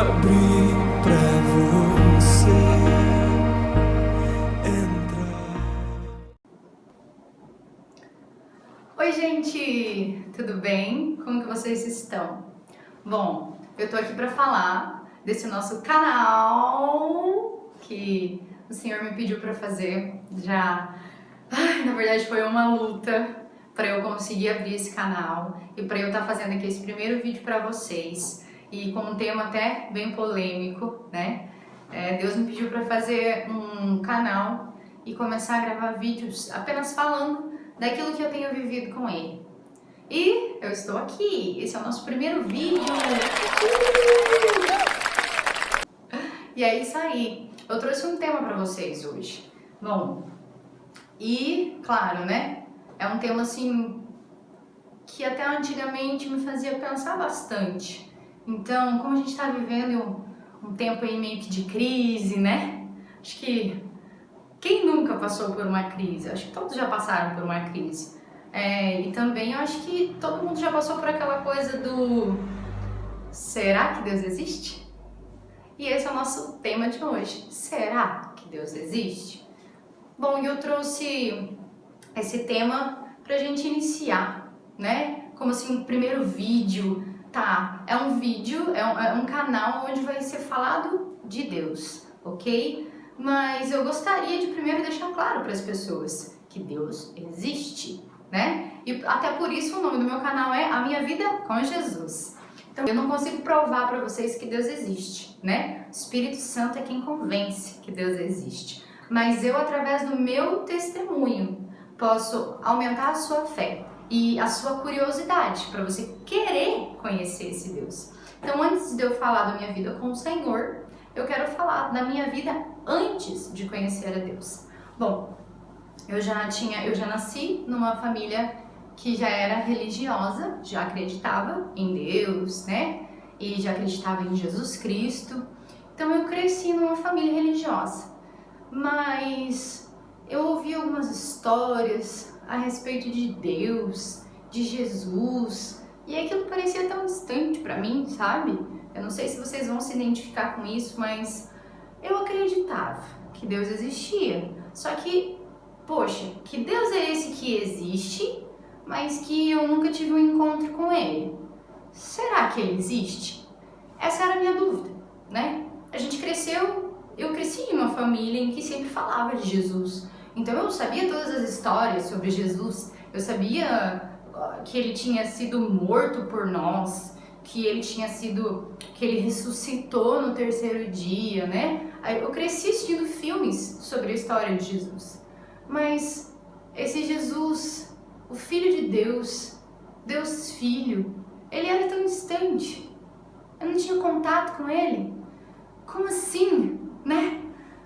abrir pra você entrar. Oi, gente! Tudo bem? Como que vocês estão? Bom, eu tô aqui pra falar desse nosso canal que o Senhor me pediu pra fazer. Na verdade foi uma luta para eu conseguir abrir esse canal e para eu estar fazendo aqui esse primeiro vídeo para vocês e com um tema até bem polêmico, né? Deus me pediu para fazer um canal e começar a gravar vídeos apenas falando daquilo que eu tenho vivido com Ele. E eu estou aqui, esse é o nosso primeiro vídeo! E é isso aí, eu trouxe um tema para vocês hoje. Bom, e claro, né? É um tema assim que até antigamente me fazia pensar bastante. Então, como a gente está vivendo um tempo aí meio que de crise, né? Acho que quem nunca passou por uma crise? Acho que todos já passaram por uma crise. E também eu acho que todo mundo já passou por aquela coisa do será que Deus existe? E esse é o nosso tema de hoje. Será que Deus existe? Bom, eu trouxe esse tema pra gente iniciar, né? Como assim, o primeiro vídeo, tá? É um vídeo, é um canal onde vai ser falado de Deus, ok? Mas eu gostaria de primeiro deixar claro para as pessoas que Deus existe, né? E até por isso o nome do meu canal é A Minha Vida com Jesus. Então eu não consigo provar para vocês que Deus existe, né? O Espírito Santo é quem convence que Deus existe. Mas eu, através do meu testemunho, posso aumentar a sua fé e a sua curiosidade para você querer conhecer esse Deus. Então, antes de eu falar da minha vida com o Senhor, eu quero falar da minha vida antes de conhecer a Deus. Bom, eu já nasci numa família que já era religiosa, já acreditava em Deus, né? E já acreditava em Jesus Cristo. Então, eu cresci numa família religiosa. Mas eu ouvi algumas histórias a respeito de Deus, de Jesus, e aquilo parecia tão distante para mim, sabe? Eu não sei se vocês vão se identificar com isso, mas eu acreditava que Deus existia. Só que, poxa, que Deus é esse que existe, mas que eu nunca tive um encontro com Ele? Será que Ele existe? Essa era a minha dúvida, né? A gente cresceu. Eu cresci em uma família em que sempre falava de Jesus. Então eu sabia todas as histórias sobre Jesus. Eu sabia que ele tinha sido morto por nós, que ele ressuscitou no terceiro dia, né? Eu cresci assistindo filmes sobre a história de Jesus. Mas esse Jesus, o Filho de Deus, Deus Filho, ele era tão distante. Eu não tinha contato com ele. Como assim? Né?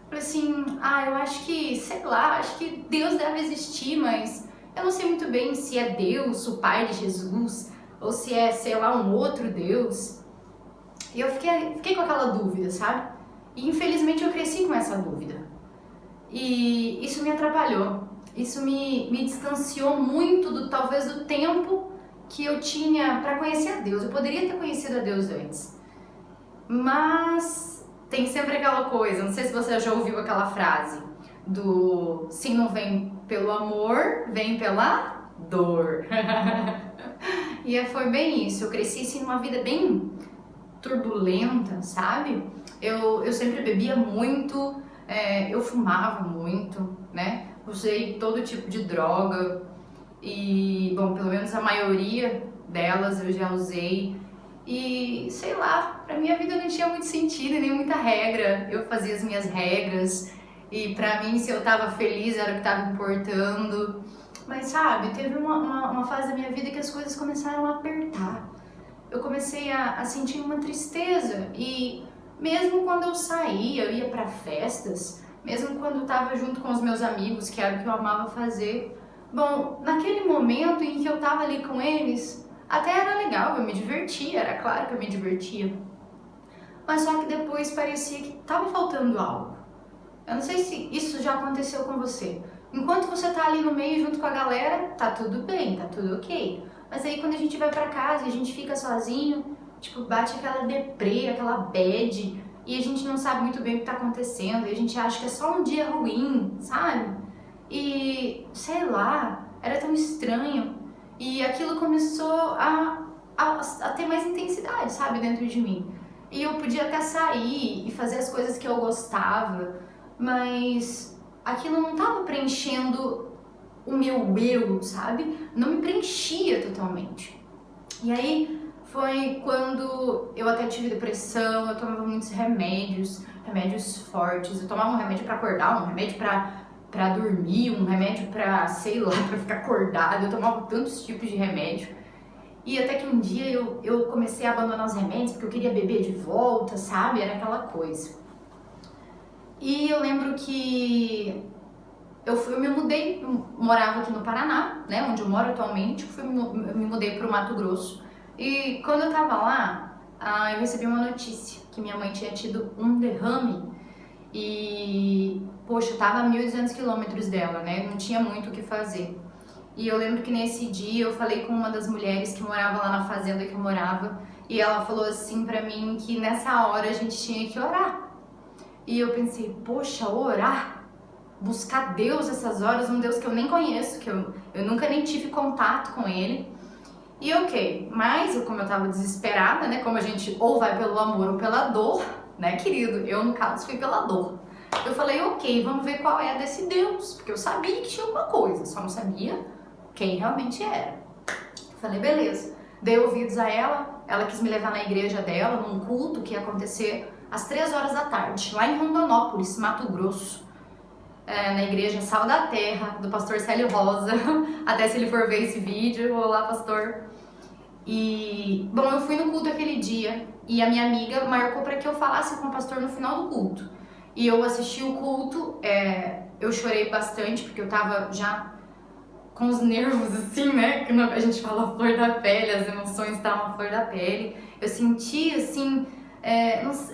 Falei assim, eu acho que, sei lá, acho que Deus deve existir, mas eu não sei muito bem se é Deus, o Pai de Jesus, ou se é, sei lá, um outro Deus. E eu fiquei com aquela dúvida, sabe? E infelizmente eu cresci com essa dúvida. E isso me atrapalhou, isso me distanciou muito talvez do tempo que eu tinha para conhecer a Deus. Eu poderia ter conhecido a Deus antes, mas tem sempre aquela coisa, não sei se você já ouviu aquela frase do se não vem pelo amor, vem pela dor. E foi bem isso, eu cresci assim numa vida bem turbulenta, sabe? Eu sempre bebia muito, eu fumava muito, né? Usei todo tipo de droga e, bom, pelo menos a maioria delas eu já usei. E, sei lá, pra minha vida não tinha muito sentido, nem muita regra. Eu fazia as minhas regras e pra mim, se eu tava feliz, era o que tava importando. Mas, sabe, teve uma fase da minha vida que as coisas começaram a apertar. Eu comecei a sentir uma tristeza e mesmo quando eu saía, eu ia pra festas, mesmo quando eu tava junto com os meus amigos, que era o que eu amava fazer. Bom, naquele momento em que eu tava ali com eles, até era legal, eu me divertia, era claro que eu me divertia. Mas só que depois parecia que tava faltando algo. Eu não sei se isso já aconteceu com você. Enquanto você tá ali no meio junto com a galera, tá tudo bem, tá tudo ok. Mas aí quando a gente vai pra casa e a gente fica sozinho, tipo, bate aquela deprê, aquela bad, e a gente não sabe muito bem o que tá acontecendo, e a gente acha que é só um dia ruim, sabe? E, sei lá, era tão estranho, e aquilo começou a ter mais intensidade, sabe, dentro de mim. E eu podia até sair e fazer as coisas que eu gostava, mas aquilo não tava preenchendo o meu eu, sabe? Não me preenchia totalmente. E aí foi quando eu até tive depressão, eu tomava muitos remédios, remédios fortes. Eu tomava um remédio pra acordar, um remédio pra dormir, um remédio pra, sei lá, pra ficar acordado. Eu tomava tantos tipos de remédio. E até que um dia eu comecei a abandonar os remédios porque eu queria beber de volta, sabe? Era aquela coisa. E eu lembro que eu me mudei, eu morava aqui no Paraná, né, onde eu moro atualmente, eu me mudei para o Mato Grosso. E quando eu tava lá, eu recebi uma notícia que minha mãe tinha tido um derrame e, poxa, eu tava a 1.200 quilômetros dela, né, não tinha muito o que fazer. E eu lembro que nesse dia eu falei com uma das mulheres que morava lá na fazenda que eu morava e ela falou assim pra mim que nessa hora a gente tinha que orar. E eu pensei, poxa, orar? Buscar Deus essas horas, um Deus que eu nem conheço, que eu nunca nem tive contato com ele. E ok, mas como eu tava desesperada, né, como a gente ou vai pelo amor ou pela dor, né, querido, eu no caso fui pela dor. Eu falei, ok, vamos ver qual é desse Deus, porque eu sabia que tinha uma coisa, só não sabia quem realmente era. Eu falei, beleza. Dei ouvidos a ela quis me levar na igreja dela, num culto que ia acontecer às 3 horas da tarde, lá em Rondonópolis, Mato Grosso. Na igreja Sal da Terra, do pastor Célio Rosa, até se ele for ver esse vídeo, olá pastor. E, bom, eu fui no culto aquele dia e a minha amiga marcou para que eu falasse com o pastor no final do culto. E eu assisti o culto, eu chorei bastante porque eu tava já com os nervos assim, né, que a gente fala flor da pele, as emoções estavam à flor da pele. Eu senti assim,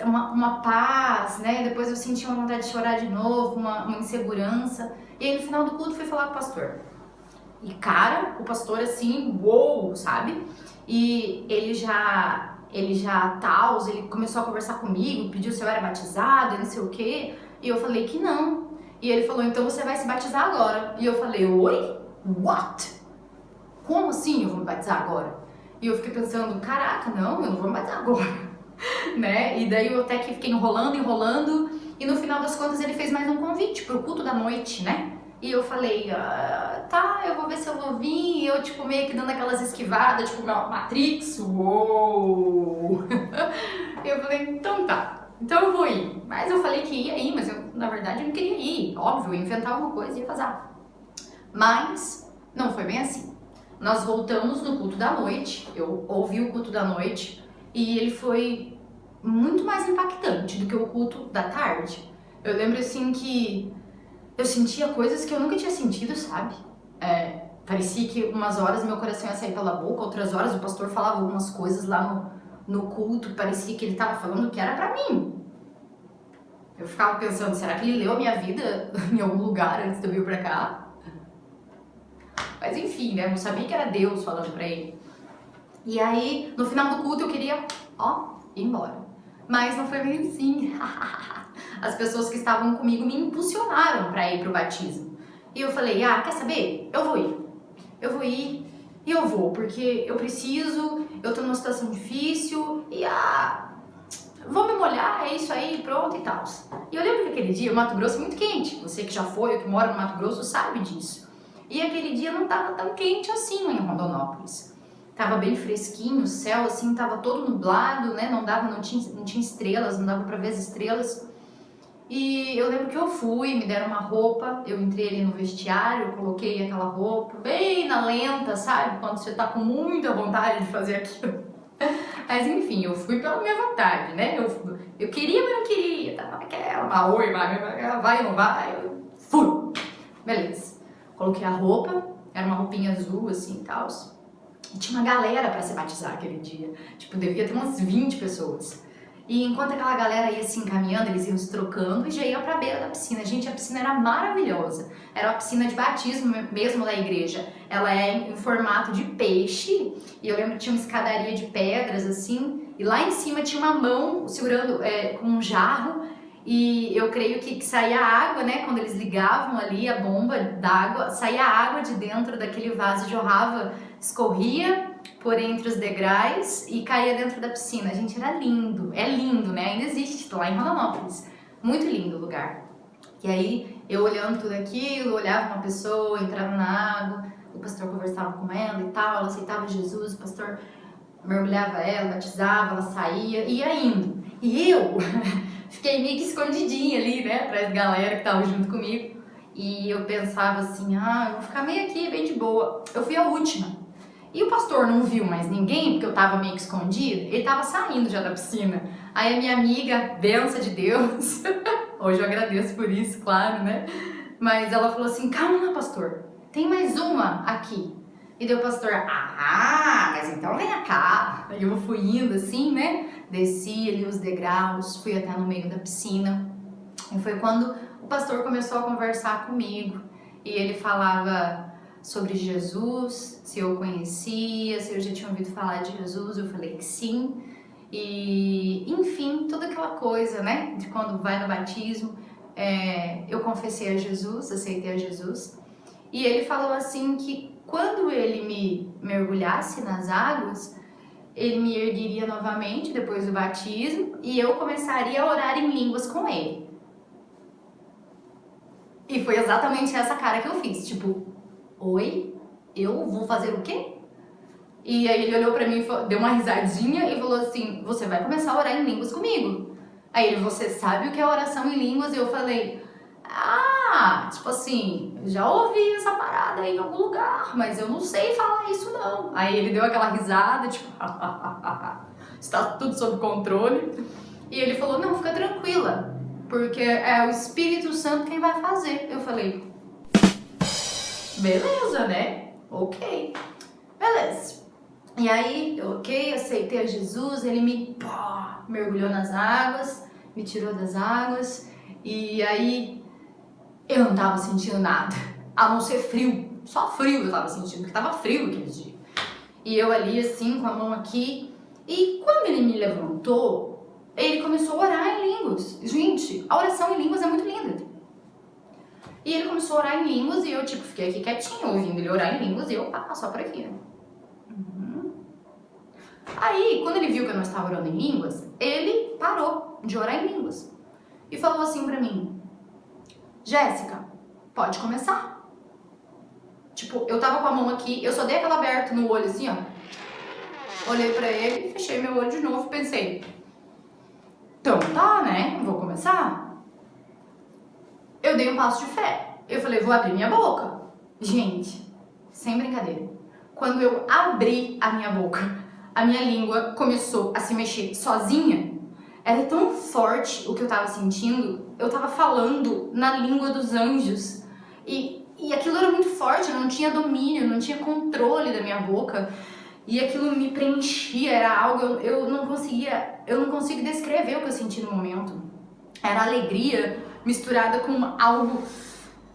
uma paz, né? Depois eu senti uma vontade de chorar de novo, uma insegurança. E aí no final do culto fui falar com o pastor. E cara, o pastor assim, uou, sabe? E ele começou a conversar comigo, pediu se eu era batizada, não sei o quê. E eu falei que não. E ele falou, então você vai se batizar agora. E eu falei, oi? What? Como assim eu vou me batizar agora? E eu fiquei pensando, caraca, não, eu não vou me batizar agora. Né? E daí eu até que fiquei enrolando, e no final das contas ele fez mais um convite pro culto da noite, né? E eu falei, tá, eu vou ver se eu vou vir, e eu tipo meio que dando aquelas esquivadas, tipo Matrix, uou! E eu falei, então tá, então eu vou ir. Mas eu falei que ia ir, mas eu, na verdade, eu não queria ir, óbvio, eu ia inventar alguma coisa e ia vazar. Mas não foi bem assim. Nós voltamos no culto da noite, eu ouvi o culto da noite, e ele foi muito mais impactante do que o culto da tarde. Eu lembro assim que eu sentia coisas que eu nunca tinha sentido, sabe? Parecia que umas horas meu coração ia sair pela boca, outras horas o pastor falava algumas coisas lá no culto, parecia que ele tava falando que era pra mim. Eu ficava pensando, será que ele leu a minha vida em algum lugar antes de eu vir pra cá? Mas enfim, né? Eu não sabia que era Deus falando pra ele. E aí, no final do culto eu queria, ir embora. Mas não foi bem assim. As pessoas que estavam comigo me impulsionaram para ir pro batismo. E eu falei, quer saber? Eu vou ir. Eu vou ir e eu vou, porque eu preciso, eu tô numa situação difícil e vou me molhar, é isso aí, pronto e tal. E eu lembro que aquele dia o Mato Grosso é muito quente. Você que já foi, ou que mora no Mato Grosso, sabe disso. E aquele dia não tava tão quente assim em Rondonópolis. Tava bem fresquinho, o céu assim tava todo nublado, né? Não tinha estrelas, não dava pra ver as estrelas. E eu lembro que eu fui, me deram uma roupa, eu entrei ali no vestiário, eu coloquei aquela roupa bem na lenta, sabe? Quando você tá com muita vontade de fazer aquilo. Mas enfim, eu fui pela minha vontade, né? Eu queria, mas não queria, tava naquela, vai ou não vai, eu fui. Beleza. Coloquei a roupa, era uma roupinha azul assim e tal. E tinha uma galera pra se batizar aquele dia. Tipo, devia ter umas 20 pessoas. E enquanto aquela galera ia se encaminhando, eles iam se trocando e já ia pra beira da piscina. Gente, a piscina era maravilhosa. Era uma piscina de batismo mesmo da igreja. Ela é em formato de peixe. E eu lembro que tinha uma escadaria de pedras, assim. e lá em cima tinha uma mão segurando com um jarro, e eu creio que saía água, né? Quando eles ligavam ali a bomba d'água, saía água de dentro daquele vaso, jorrava, escorria por entre os degraus e caía dentro da piscina. Gente, era lindo, é lindo, né? Ainda existe lá em Rondonópolis. Muito lindo o lugar. E aí, eu olhando tudo aquilo, olhava uma pessoa, entrava na água, o pastor conversava com ela e tal, ela aceitava Jesus, o pastor mergulhava ela, batizava, ela saía, ia indo. E eu fiquei meio que escondidinha ali, né, atrás da galera que tava junto comigo. E eu pensava assim, eu vou ficar meio aqui, bem de boa. Eu fui a última. E o pastor não viu mais ninguém, porque eu tava meio que escondida, ele tava saindo já da piscina. Aí a minha amiga, benção de Deus, hoje eu agradeço por isso, claro, né? Mas ela falou assim, calma lá, pastor, tem mais uma aqui. E daí o pastor, mas então vem cá. Aí eu fui indo assim, né? Desci ali os degraus, fui até no meio da piscina. E foi quando o pastor começou a conversar comigo. E ele falava sobre Jesus, se eu conhecia, se eu já tinha ouvido falar de Jesus. Eu falei que sim. E, enfim, toda aquela coisa, né? De quando vai no batismo, eu confessei a Jesus, aceitei a Jesus. E ele falou assim que quando ele me mergulhasse nas águas, ele me ergueria novamente depois do batismo e eu começaria a orar em línguas com ele. E foi exatamente essa cara que eu fiz, tipo, oi, eu vou fazer o quê? E aí ele olhou pra mim, deu uma risadinha e falou assim, você vai começar a orar em línguas comigo. Aí ele, você sabe o que é oração em línguas? E eu falei, tipo assim, eu já ouvi essa parada aí em algum lugar, mas eu não sei falar isso não. Aí ele deu aquela risada, tipo, está tudo sob controle. E ele falou, não, fica tranquila, porque é o Espírito Santo quem vai fazer. Eu falei, beleza, né? Ok, beleza. E aí, aceitei a Jesus, ele me mergulhou nas águas, me tirou das águas, e aí eu não tava sentindo nada, a não ser frio, só frio eu tava sentindo, porque tava frio aquele dia. E eu ali assim, com a mão aqui, e quando ele me levantou, ele começou a orar em línguas. Gente, a oração em línguas é muito linda. E ele começou a orar em línguas e eu tipo, fiquei aqui quietinho, ouvindo ele orar em línguas e eu, só por aqui, né? Aí, quando ele viu que eu não estava orando em línguas, ele parou de orar em línguas e falou assim pra mim, Jéssica, pode começar. Tipo, eu tava com a mão aqui, eu só dei aquela aberta no olho assim, ó. Olhei pra ele, fechei meu olho de novo e pensei, então tá, né? Vou começar. Eu dei um passo de fé. Eu falei, vou abrir minha boca. Gente, sem brincadeira. Quando eu abri a minha boca, a minha língua começou a se mexer sozinha. Era tão forte o que eu tava sentindo, eu tava falando na língua dos anjos. E aquilo era muito forte, eu não tinha domínio, não tinha controle da minha boca. E aquilo me preenchia, era algo, eu não consigo descrever o que eu senti no momento. Era alegria misturada com algo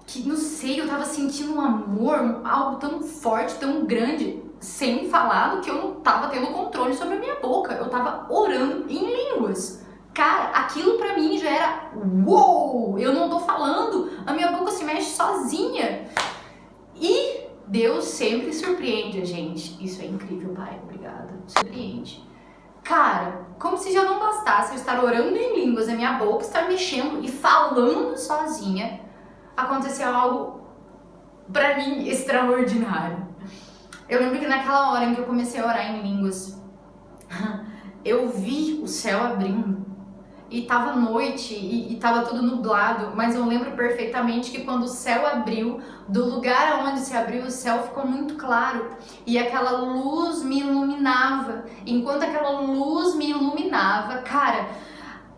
que, não sei, eu tava sentindo um amor, algo tão forte, tão grande, sem falar do que eu não tava tendo controle sobre a minha boca. Eu tava orando em línguas. Cara, aquilo pra mim já era uou! Eu não tô falando, a minha boca se mexe sozinha. E Deus sempre surpreende a gente. Isso é incrível, Pai. Obrigada. Surpreende. Cara, como se já não bastasse eu estar orando em línguas, a minha boca estar mexendo e falando sozinha, aconteceu algo pra mim extraordinário. Eu lembro que naquela hora em que eu comecei a orar em línguas, eu vi o céu abrindo. E tava noite e tava tudo nublado, mas eu lembro perfeitamente que quando o céu abriu, do lugar onde se abriu o céu ficou muito claro e aquela luz me iluminava. Enquanto aquela luz me iluminava, cara,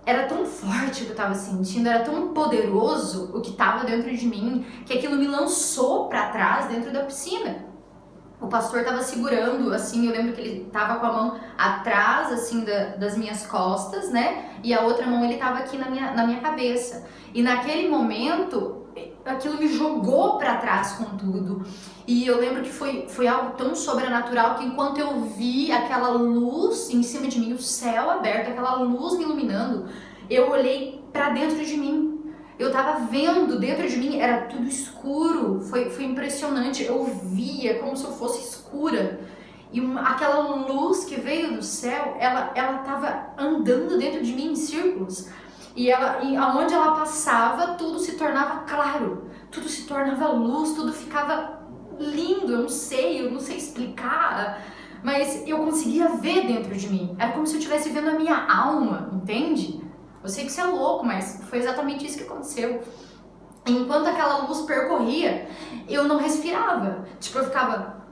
era tão forte o que eu tava sentindo, era tão poderoso o que tava dentro de mim, que aquilo me lançou pra trás dentro da piscina. O pastor tava segurando, assim, eu lembro que ele tava com a mão atrás, assim, das minhas costas, né? E a outra mão ele tava aqui na minha cabeça. E naquele momento, aquilo me jogou para trás com tudo. E eu lembro que foi algo tão sobrenatural que enquanto eu vi aquela luz em cima de mim, o céu aberto, aquela luz me iluminando, eu olhei para dentro de mim. Eu tava vendo dentro de mim, era tudo escuro, foi impressionante. Eu via como se eu fosse escura. E aquela luz que veio do céu, ela tava andando dentro de mim em círculos. E aonde ela passava, tudo se tornava claro, tudo se tornava luz, tudo ficava lindo. Eu não sei explicar, mas eu conseguia ver dentro de mim. Era como se eu estivesse vendo a minha alma, entende? Eu sei que isso é louco, mas foi exatamente isso que aconteceu. Enquanto aquela luz percorria, eu não respirava. Tipo, eu ficava,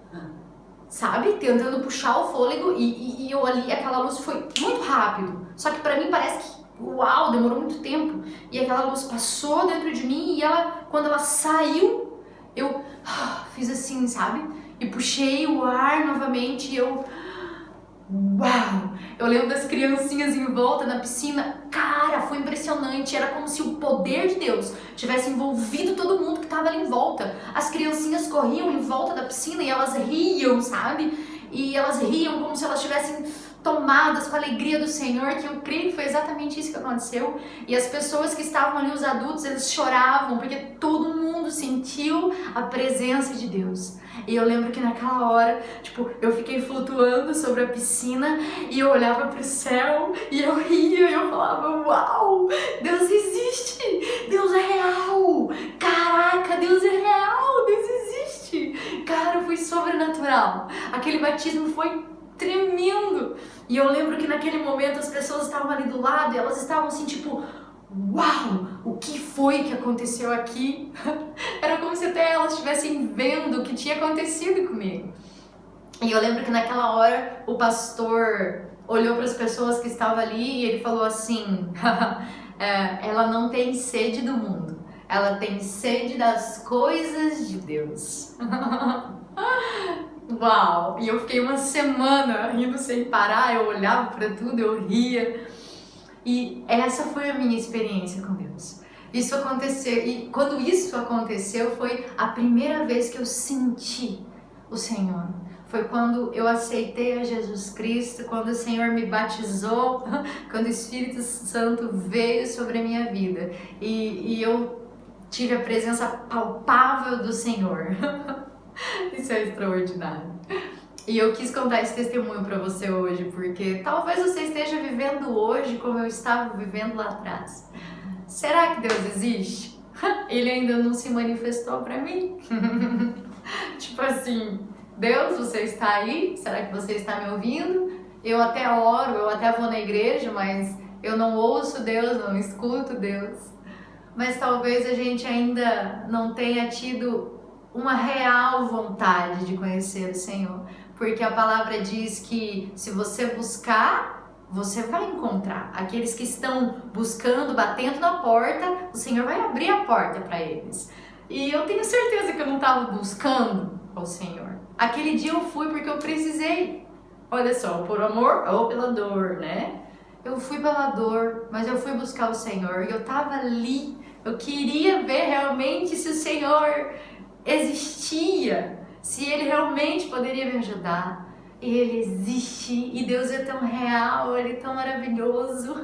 sabe, tentando puxar o fôlego e eu ali, aquela luz foi muito rápido. Só que pra mim parece que, uau, demorou muito tempo. E aquela luz passou dentro de mim e quando ela saiu, eu fiz assim, sabe? E puxei o ar novamente e eu... Uau! Eu lembro das criancinhas em volta na piscina. Cara, foi impressionante. Era como se o poder de Deus tivesse envolvido todo mundo que estava ali em volta. As criancinhas corriam em volta da piscina e elas riam, sabe? E elas riam como se elas estivessem tomadas com a alegria do Senhor, que eu creio que foi exatamente isso que aconteceu. E as pessoas que estavam ali, os adultos, eles choravam, porque todo mundo sentiu a presença de Deus. E eu lembro que naquela hora, tipo, eu fiquei flutuando sobre a piscina e eu olhava pro céu e eu ria e eu falava, uau, Deus existe, Deus é real, caraca, Deus é real, Deus existe. Cara, foi sobrenatural. Aquele batismo foi tremendo. E eu lembro que naquele momento as pessoas estavam ali do lado e elas estavam assim, tipo, uau, o que foi que aconteceu aqui? Era como se até elas estivessem vendo o que tinha acontecido comigo. E eu lembro que naquela hora o pastor olhou para as pessoas que estavam ali e ele falou assim, ela não tem sede do mundo, ela tem sede das coisas de Deus. Uau! E eu fiquei uma semana rindo sem parar, eu olhava para tudo, eu ria. E essa foi a minha experiência com Deus. Isso aconteceu, e quando isso aconteceu foi a primeira vez que eu senti o Senhor. Foi quando eu aceitei a Jesus Cristo, quando o Senhor me batizou, quando o Espírito Santo veio sobre a minha vida. E eu tive a presença palpável do Senhor. Isso é extraordinário. E eu quis contar esse testemunho para você hoje, porque talvez você esteja vivendo hoje como eu estava vivendo lá atrás. Será que Deus existe? Ele ainda não se manifestou para mim? Tipo assim, Deus, você está aí? Será que você está me ouvindo? Eu até oro, eu até vou na igreja, mas eu não ouço Deus, não escuto Deus. Mas talvez a gente ainda não tenha tido uma real vontade de conhecer o Senhor. Porque a palavra diz que se você buscar, você vai encontrar. Aqueles que estão buscando, batendo na porta, o Senhor vai abrir a porta para eles. E eu tenho certeza que eu não estava buscando o Senhor. Aquele dia eu fui porque eu precisei. Olha só, por amor ou pela dor, né? Eu fui pela dor, mas eu fui buscar o Senhor. E eu estava ali, eu queria ver realmente se o Senhor existia, se Ele realmente poderia me ajudar. Ele existe e Deus é tão real, Ele é tão maravilhoso.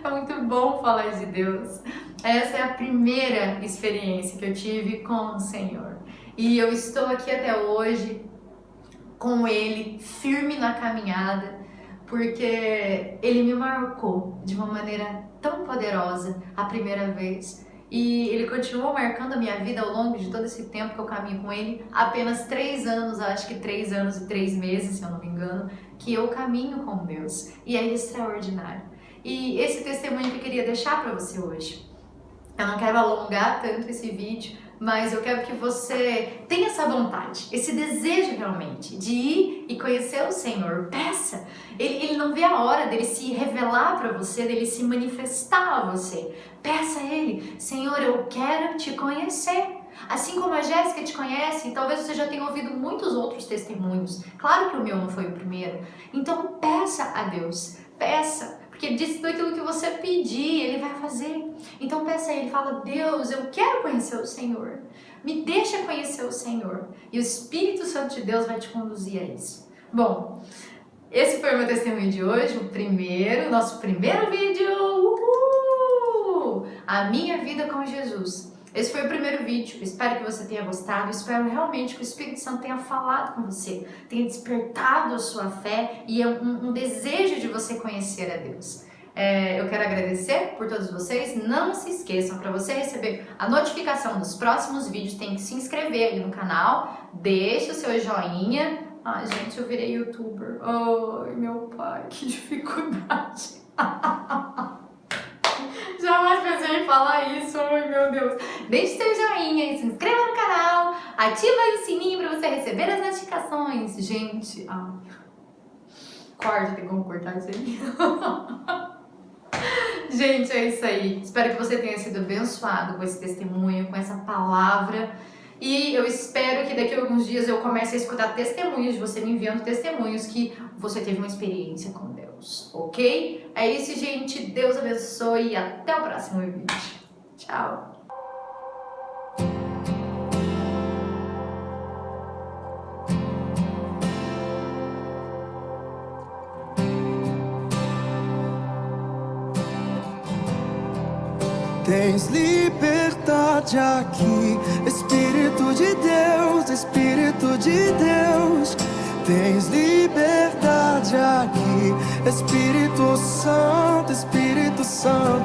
É muito bom falar de Deus. Essa é a primeira experiência que eu tive com o Senhor. E eu estou aqui até hoje com Ele, firme na caminhada, porque Ele me marcou de uma maneira tão poderosa a primeira vez. E Ele continuou marcando a minha vida ao longo de todo esse tempo que eu caminho com Ele. Apenas 3 anos, acho que 3 anos e 3 meses, se eu não me engano, que eu caminho com Deus. E é extraordinário. E esse testemunho que eu queria deixar para você hoje. Eu não quero alongar tanto esse vídeo, mas eu quero que você tenha essa vontade, esse desejo realmente de ir e conhecer o Senhor. Peça. Ele não vê a hora dele se revelar para você, dele se manifestar a você. Peça a Ele, Senhor, eu quero te conhecer. Assim como a Jéssica te conhece, talvez você já tenha ouvido muitos outros testemunhos. Claro que o meu não foi o primeiro. Então peça a Deus, peça. Porque Porque ele disse tudo aquilo que você pedir, ele vai fazer. Então peça a ele, fala, Deus, eu quero conhecer o Senhor. Me deixa conhecer o Senhor. E o Espírito Santo de Deus vai te conduzir a isso. Bom, esse foi o meu testemunho de hoje, nosso primeiro vídeo. Uhul! A minha vida com Jesus. Esse foi o primeiro vídeo, espero que você tenha gostado, espero realmente que o Espírito Santo tenha falado com você, tenha despertado a sua fé e um desejo de você conhecer a Deus. Eu quero agradecer por todos vocês, não se esqueçam, para você receber a notificação dos próximos vídeos, tem que se inscrever aí no canal, deixa o seu joinha. Ai gente, eu virei youtuber, ai meu pai, que dificuldade. Jamais pensei em falar isso, ai meu Deus. Deixe seu joinha, se inscreva no canal, ativa aí o sininho para você receber as notificações. Gente, corta, tem como cortar isso aí? Gente, é isso aí. Espero que você tenha sido abençoado com esse testemunho, com essa palavra. E eu espero que daqui a alguns dias eu comece a escutar testemunhos de você me enviando testemunhos que você teve uma experiência com Deus, ok? É isso, gente. Deus abençoe e até o próximo vídeo. Tchau! Tens liberdade aqui, Espírito de Deus, Espírito de Deus. Tens liberdade aqui, Espírito Santo, Espírito Santo.